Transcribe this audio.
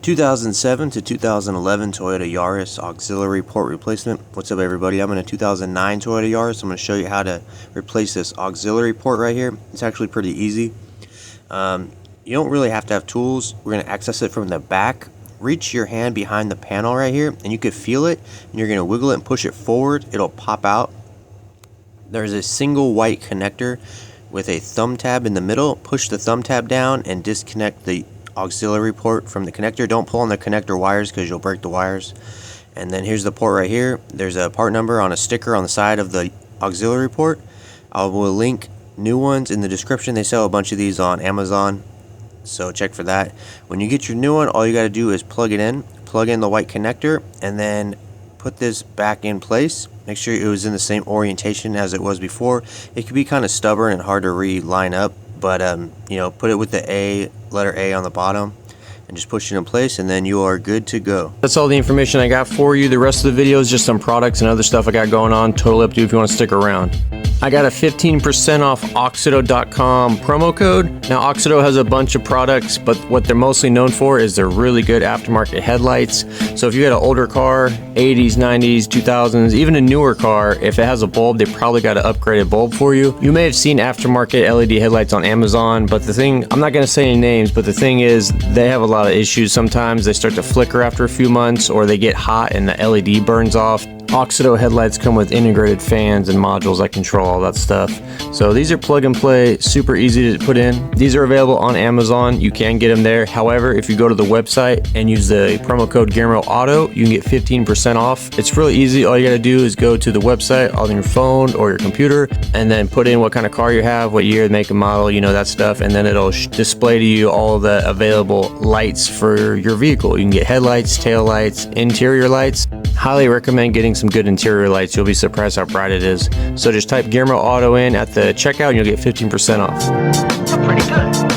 2007 to 2011 Toyota Yaris Auxillary port replacement. What's up everybody, I'm in a 2009 Toyota Yaris. I'm going to show you how to replace this auxiliary port right here. It's actually pretty easy. You don't really have to have tools. We're going to access it from the back. Reach your hand behind the panel right here and you can feel it, and you're going to wiggle it and push it forward. It'll pop out. There's a single white connector with a thumb tab in the middle. Push the thumb tab down and disconnect the auxiliary port from the connector. Don't pull on the connector wires because you'll break the wires. And then here's the port right here. There's a part number on a sticker on the side of the auxiliary port. I will link new ones in the description. They sell a bunch of these on Amazon, so check for that. When you get your new one, all you got to do is plug in the white connector, and then put this back in place. Make sure it was in the same orientation as it was before. It can be kind of stubborn and hard to re-line up, but you know, put it with the letter A on the bottom and just push it in place, and then you are good to go. That's all the information I got for you. The rest of the video is just some products and other stuff I got going on. Totally up to you if you want to stick around. I got a 15% off Auxito.com promo code. Now Auxito has a bunch of products, but what they're mostly known for is they're really good aftermarket headlights. So if you got an older car, 80s, 90s, 2000s, even a newer car, if it has a bulb, they probably got an upgraded bulb for you. You may have seen aftermarket LED headlights on Amazon, but the thing, I'm not going to say any names, but the thing is they have a lot of issues. Sometimes they start to flicker after a few months, or they get hot and the LED burns off. Auxito headlights come with integrated fans and modules that control all that stuff. So these are plug and play, super easy to put in. These are available on Amazon. You can get them there. However, if you go to the website and use the promo code GearmoAuto, you can get 15% off. It's really easy. All you got to do is go to the website on your phone or your computer and then put in what kind of car you have, what year, make and model, you know, that stuff, and then it'll display to you all of the available lights for your vehicle. You can get headlights, tail lights, interior lights. Highly recommend getting some good interior lights. You'll be surprised how bright it is. So just type GearmoAuto in at the checkout and you'll get 15% off. Pretty good.